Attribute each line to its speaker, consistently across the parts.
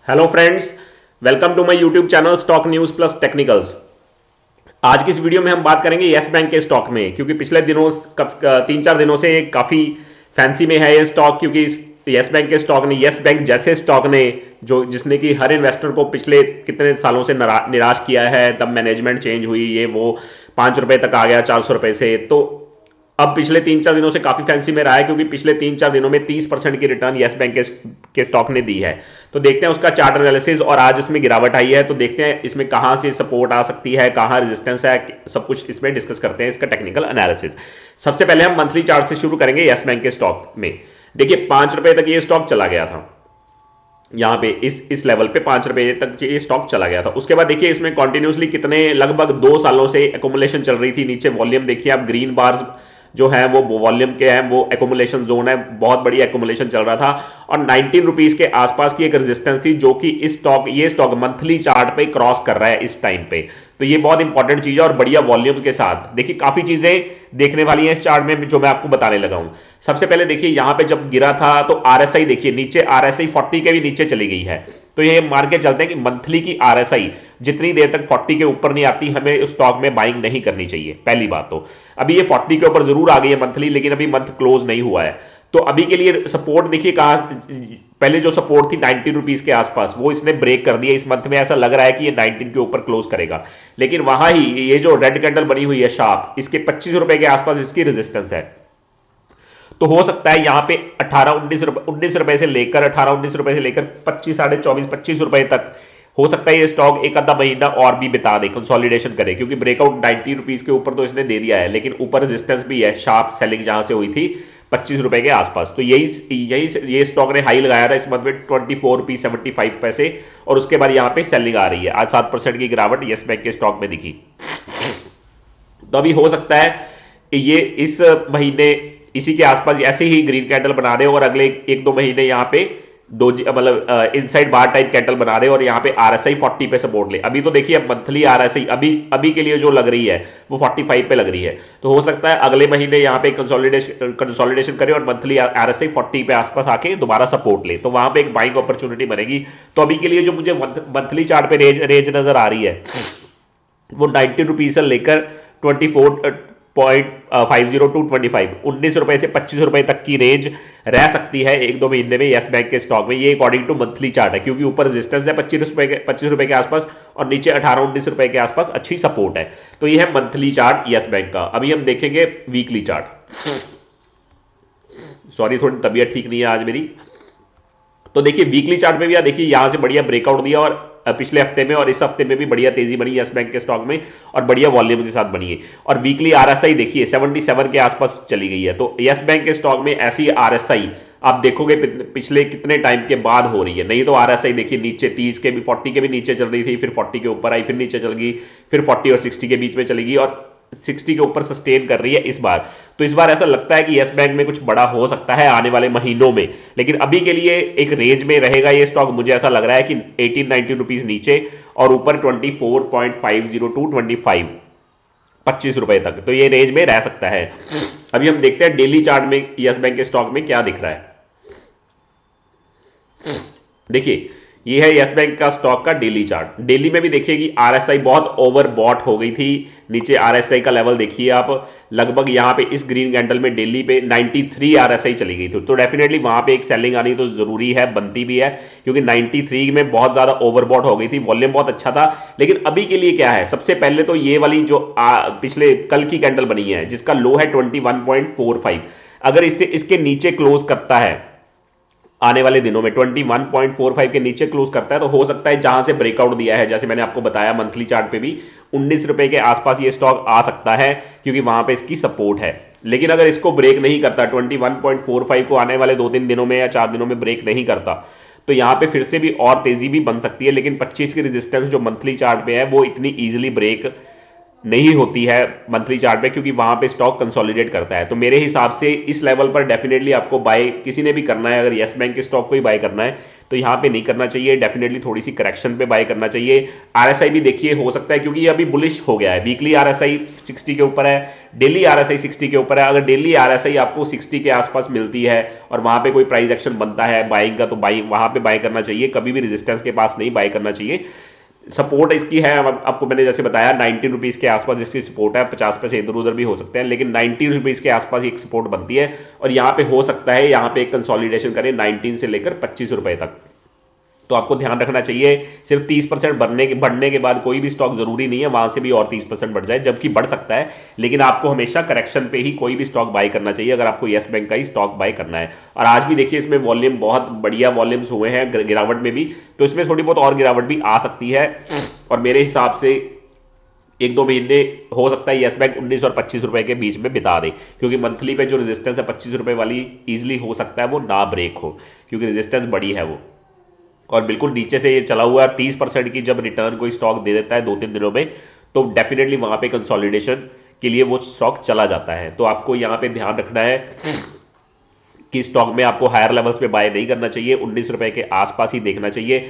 Speaker 1: Hello friends, welcome to my YouTube channel Stock News Plus Technicals. आज की इस video में हम बात करेंगे यस बैंक के स्टॉक में, क्योंकि पिछले दिनों 3-4 दिनों से काफ़ी फैंसी में है ये स्टॉक। क्योंकि इस यस बैंक के स्टॉक ने, यस बैंक जैसे स्टॉक ने जो जिसने कि हर इन्वेस्टर को पिछले कितने सालों से निराश किया है, तब मैनेजमेंट चेंज हुई, ये वो 5 रुपए तक आ गया 400 रुपए से। तो अब पिछले 3-4 दिनों से काफी फैंसी में रहा है, क्योंकि पिछले 3-4 दिनों में 30% की रिटर्न यस बैंक के स्टॉक ने दी है। तो देखते हैं उसका चार्ट एनालिसिस, और आज इसमें गिरावट आई है तो देखते हैं इसमें कहां से सपोर्ट आ सकती है, कहां रेजिस्टेंस है, सब कुछ इसमें डिस्कस करते हैं, इसका टेक्निकल एनालिसिस। सबसे पहले हम मंथली चार्ट से शुरू करेंगे यस बैंक के स्टॉक में। देखिए 5 रुपए तक ये स्टॉक चला गया था, यहां पे इस लेवल पे 5 रुपए तक ये स्टॉक चला गया था। उसके बाद देखिए इसमें कंटिन्यूसली कितने, लगभग 2 सालों से एकोमुलेशन चल रही थी। नीचे वॉल्यूम देखिए आप, ग्रीन बार्स जो है वो वॉल्यूम के हैं, वो एकोमुलेशन जोन है, बहुत बड़ी एकोमुलेशन चल रहा था। और 19 रुपीज के आसपास की एक रेजिस्टेंस थी, जो कि ये स्टॉक मंथली चार्ट पे क्रॉस कर रहा है इस टाइम पे। तो ये बहुत इंपॉर्टेंट चीज है, और बढ़िया वॉल्यूम के साथ देखिए काफी चीजें देखने वाली हैं इस चार्ट में, जो मैं आपको बताने लगा हूं। सबसे पहले देखिए यहां पे जब गिरा था तो आरएसआई देखिए नीचे, आरएसआई 40 के भी नीचे चली गई है। तो ये मान के चलते हैं कि मंथली की आरएसआई जितनी देर तक 40 के ऊपर नहीं आती, हमें उस स्टॉक में बाइंग नहीं करनी चाहिए। पहली बात तो अभी ये 40 के ऊपर जरूर आ गई है मंथली, लेकिन अभी मंथ क्लोज नहीं हुआ है। तो अभी के लिए सपोर्ट देखिए कहां, पहले जो सपोर्ट थी 19 रुपीज के आसपास, वो इसने ब्रेक कर दिया। इस मंथ में ऐसा लग रहा है कि ये 19 के ऊपर क्लोज करेगा, लेकिन वहां ही ये जो रेड कैंडल बनी हुई है शार्प, इसके 25 रुपए के आसपास इसकी रेजिस्टेंस है। तो हो सकता है यहां पे 18-19 रुपए से लेकर 18-19 रुपए से लेकर 25-24.5-25 रुपए तक हो सकता है ये स्टॉक एक आधा महीना और भी बिता दे, कंसोलिडेशन करे। क्योंकि ब्रेकआउट 90 रुपीज के ऊपर तो इसने दे दिया है, लेकिन ऊपर रेजिस्टेंस भी है, शार्प सेलिंग जहां से हुई थी 25 रुपए के आसपास। तो ये स्टॉक ने हाई लगाया था इस मंथ में 24.75 रुपए, और उसके बाद यहां पे सेलिंग आ रही है। आज 7% की गिरावट यस बैंक के स्टॉक में दिखी। तो अभी हो सकता है ये इस महीने इसी के आसपास ऐसे ही ग्रीन कैंडल बना दे, और अगले 1-2 महीने यहाँ पे मतलब इनसाइड बार टाइप कैंडल बना दे, और यहाँ पे आरएसआई 40 पे सपोर्ट ले। अभी तो देखिए अब मंथली आरएसआई अभी के लिए जो लग रही है वो 45 पे लग रही है। तो हो सकता है अगले महीने यहाँ पे कंसोलिडेशन करे, और मंथली आरएसआई 40 पे आसपास आके दोबारा सपोर्ट ले, तो वहां पे एक बाइंग अपॉर्चुनिटी बनेगी। तो अभी के लिए जो मुझे मंथली चार्ट पे रेंज नजर आ रही है, वो 90 रुपीज से लेकर 24.50 टू 25, 19 रुपए से 25 रुपए तक की रेंज रह सकती है 1-2 महीने में यस बैंक के स्टॉक में। ये अकॉर्डिंग टू मंथली चार्ट है, क्योंकि ऊपर रेजिस्टेंस है 25 रुपए के आसपास, और नीचे 18-19 रुपए के आसपास अच्छी सपोर्ट है। तो ये है मंथली चार्ट यस बैंक का। अभी हम देखेंगे वीकली चार्ट। सॉरी, थोड़ी तबीयत ठीक नहीं है आज मेरी। तो देखिए वीकली चार्ट में भी देखिए यहां से बढ़िया ब्रेकआउट दिया, और पिछले हफ्ते में और इस हफ्ते में भी बढ़िया तेजी बनी यस बैंक के स्टॉक में, और बढ़िया वॉल्यूम के साथ बनी है। और वीकली आरएसआई देखिए 77 के आसपास चली गई है। तो यस बैंक के स्टॉक में ऐसी आरएसआई आप देखोगे पिछले कितने टाइम के बाद हो रही है। नहीं तो आरएसआई देखिए नीचे 30 के भी, 40 के भी नीचे चल रही थी, फिर 40 के ऊपर आई, फिर नीचे चल गई, फिर 40 और 60 के बीच में चलेगी, और 60 के ऊपर सस्टेन कर रही है इस बार। तो इस बार ऐसा लगता है कि यस बैंक में कुछ बड़ा हो सकता है आने वाले महीनों में, लेकिन अभी के लिए एक रेंज में रहेगा ये स्टॉक। मुझे ऐसा लग रहा है कि 18-19 रुपीज नीचे, और ऊपर 24.50 टू 25 रुपए तक, तो ये रेंज में रह सकता है। अभी हम देखते हैं डेली चार्ट में यस बैंक के स्टॉक में क्या दिख रहा है। देखिए ये है यस बैंक का स्टॉक का डेली चार्ट। डेली में भी देखिए आरएसआई बहुत ओवरबॉट हो गई थी। नीचे आरएसआई का लेवल देखिए आप, लगभग यहां पे इस ग्रीन कैंडल में डेली पे 93 आरएसआई चली गई थी। तो डेफिनेटली वहां पे एक सेलिंग आनी तो जरूरी है, बनती भी है, क्योंकि 93 में बहुत ज्यादा ओवरबॉट हो गई थी, वॉल्यूम बहुत अच्छा था। लेकिन अभी के लिए क्या है, सबसे पहले तो ये वाली जो पिछले कल की कैंडल बनी है, जिसका लो है 21.45, अगर इसके नीचे क्लोज करता है आने वाले दिनों में, 21.45 के नीचे क्लोज करता है, तो हो सकता है जहां से ब्रेकआउट दिया है, जैसे मैंने आपको बताया मंथली चार्ट पे भी 19 रुपए के आसपास ये स्टॉक आ सकता है, क्योंकि वहां पे इसकी सपोर्ट है। लेकिन अगर इसको ब्रेक नहीं करता, 21.45 को आने वाले 2-3 दिनों में या 4 दिनों में ब्रेक नहीं करता, तो यहां पे फिर से भी और तेजी भी बन सकती है। लेकिन 25 की रेजिस्टेंस जो मंथली चार्ट पे है, वो इतनी ईजिली ब्रेक नहीं होती है मंथली चार्ट पे, क्योंकि वहां पे स्टॉक कंसोलिडेट करता है। तो मेरे हिसाब से इस लेवल पर डेफिनेटली आपको बाय किसी ने भी करना है, अगर येस बैंक के स्टॉक को ही बाय करना है तो यहाँ पे नहीं करना चाहिए, डेफिनेटली थोड़ी सी करेक्शन पे बाय करना चाहिए। आरएसआई भी देखिए, हो सकता है क्योंकि ये अभी बुलिश हो गया है, वीकली आरएसआई 60 के ऊपर है, डेली आरएसआई 60 के ऊपर है। अगर डेली आरएसआई आपको 60 के आसपास मिलती है और वहां पे कोई प्राइस एक्शन बनता है बाइंग का, तो बाई वहां पे बाय करना चाहिए, कभी भी रेजिस्टेंस के पास नहीं बाय करना चाहिए। सपोर्ट इसकी है, आपको मैंने जैसे बताया 90 रुपीज़ के आसपास इसकी सपोर्ट है, 50 पैसे इधर उधर भी हो सकते हैं, लेकिन 90 रुपीज़ के आसपास एक सपोर्ट बनती है। और यहाँ पे हो सकता है यहाँ पे एक कंसोलिडेशन करें 19 से लेकर 25 रुपए तक। तो आपको ध्यान रखना चाहिए, सिर्फ 30% बढ़ने के बाद कोई भी स्टॉक जरूरी नहीं है वहां से भी और 30% बढ़ जाए, जबकि बढ़ सकता है, लेकिन आपको हमेशा करेक्शन पे ही कोई भी स्टॉक बाय करना चाहिए अगर आपको येस बैंक का ही स्टॉक बाय करना है। और आज भी देखिए इसमें वॉल्यूम बहुत बढ़िया वॉल्यूम्स हुए हैं गिरावट में भी, तो इसमें थोड़ी बहुत और गिरावट भी आ सकती है। और मेरे हिसाब से 1-2 महीने हो सकता है येस बैंक 19 और 25 रुपए के बीच में बिता दे, क्योंकि मंथली पे जो रेजिस्टेंस है 25 रुपए वाली इजीली हो सकता है वो ना ब्रेक हो, क्योंकि रेजिस्टेंस बड़ी है वो। और बिल्कुल नीचे से ये चला हुआ है, 30% की जब रिटर्न कोई स्टॉक दे देता है 2-3 दिनों में, तो डेफिनेटली वहां पे कंसोलिडेशन के लिए वो स्टॉक चला जाता है। तो आपको यहाँ पे ध्यान रखना है कि स्टॉक में आपको हायर लेवल्स पे बाय नहीं करना चाहिए, 19 रुपए के आसपास ही देखना चाहिए।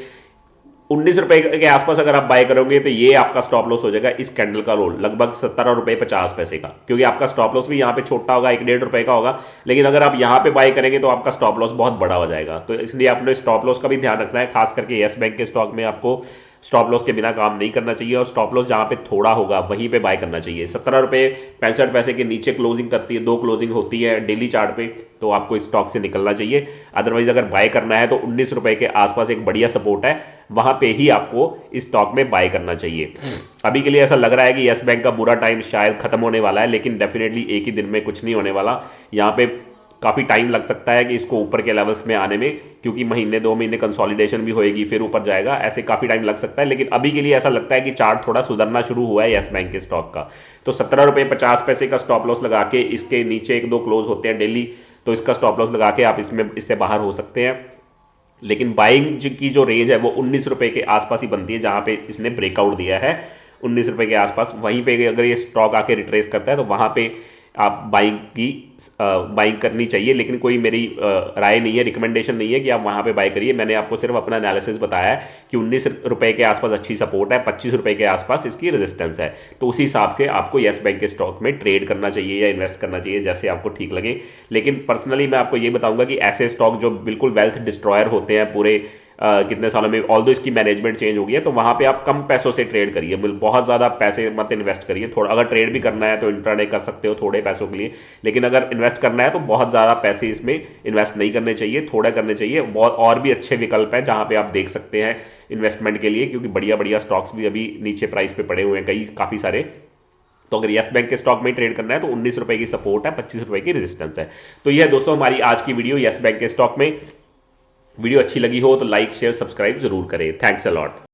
Speaker 1: 19 रुपए के आसपास अगर आप बाय करोगे तो ये आपका स्टॉप लॉस हो जाएगा इस कैंडल का रोल लगभग 17 रुपए 50 पैसे का, क्योंकि आपका स्टॉप लॉस भी यहाँ पे छोटा होगा, 1-1.5 रुपए का होगा, लेकिन अगर आप यहाँ पे बाय करेंगे तो आपका स्टॉप लॉस बहुत बड़ा हो जाएगा। तो इसलिए आपने स्टॉप लॉस का भी ध्यान रखना है, खास करके येस बैंक के स्टॉक में आपको स्टॉप लॉस के बिना काम नहीं करना चाहिए, और स्टॉप लॉस जहां पे थोड़ा होगा वहीं पे बाय करना चाहिए। 17 रुपए 65 पैसे के नीचे क्लोजिंग करती है, 2 क्लोजिंग होती है डेली चार्ट पे, तो आपको इस स्टॉक से निकलना चाहिए। अदरवाइज अगर बाय करना है तो 19 रुपए के आसपास एक बढ़िया सपोर्ट है, वहां पे ही आपको इस स्टॉक में बाय करना चाहिए। अभी के लिए ऐसा लग रहा है कि येस बैंक का बुरा टाइम शायद खत्म होने वाला है, लेकिन डेफिनेटली एक ही दिन में कुछ नहीं होने वाला, यहाँ पे काफ़ी टाइम लग सकता है कि इसको ऊपर के लेवल्स में आने में, क्योंकि महीने 2 महीने कंसोलिडेशन भी होएगी, फिर ऊपर जाएगा, ऐसे काफ़ी टाइम लग सकता है। लेकिन अभी के लिए ऐसा लगता है कि चार्ट थोड़ा सुधरना शुरू हुआ है येस बैंक के स्टॉक का। तो 17 रुपए 50 पैसे का स्टॉप लॉस लगा के, इसके नीचे 1-2 क्लोज होते हैं डेली, तो इसका स्टॉप लॉस लगा के आप इससे बाहर हो सकते हैं। लेकिन बाइंग की जो रेंज है वो 19 रुपए के आसपास ही बनती है, जहां पे इसने ब्रेकआउट दिया है 19 रुपए के आसपास, वहीं पे अगर ये स्टॉक आके रिट्रेस करता है तो वहां पे आप बाइंग करनी चाहिए। लेकिन कोई मेरी राय नहीं है, रिकमेंडेशन नहीं है कि आप वहां पे बाय करिए। मैंने आपको सिर्फ अपना एनालिसिस बताया है कि 19 रुपए के आसपास अच्छी सपोर्ट है, 25 रुपए के आसपास इसकी रेजिस्टेंस है, तो उसी हिसाब से आपको येस बैंक के स्टॉक में ट्रेड करना चाहिए या इन्वेस्ट करना चाहिए, जैसे आपको ठीक लगे। लेकिन पर्सनली मैं आपको ये बताऊंगा कि ऐसे स्टॉक जो बिल्कुल वेल्थ डिस्ट्रॉयर होते हैं पूरे कितने सालों में, ऑल्दो इसकी मैनेजमेंट चेंज हो गई है, तो वहां पे आप कम पैसों से ट्रेड करिए, बहुत ज़्यादा पैसे मत इन्वेस्ट करिए। थोड़ा अगर ट्रेड भी करना है तो इंट्राडे कर सकते हो थोड़े पैसों के लिए, लेकिन अगर इन्वेस्ट करना है तो बहुत ज़्यादा पैसे इसमें इन्वेस्ट नहीं करने चाहिए, थोड़ा करने चाहिए। बहुत और भी अच्छे विकल्प हैं जहां पे आप देख सकते हैं इन्वेस्टमेंट के लिए, क्योंकि बढ़िया बढ़िया स्टॉक्स भी अभी नीचे प्राइस पे पड़े हुए हैं काफ़ी सारे। तो अगर येस बैंक के स्टॉक में ट्रेड करना है तो 19 रुपए की सपोर्ट है, 25 रुपए की रेजिस्टेंस है। तो यह दोस्तों हमारी आज की वीडियो येस बैंक के स्टॉक में। वीडियो अच्छी लगी हो तो लाइक शेयर सब्सक्राइब जरूर करें। Thanks a lot.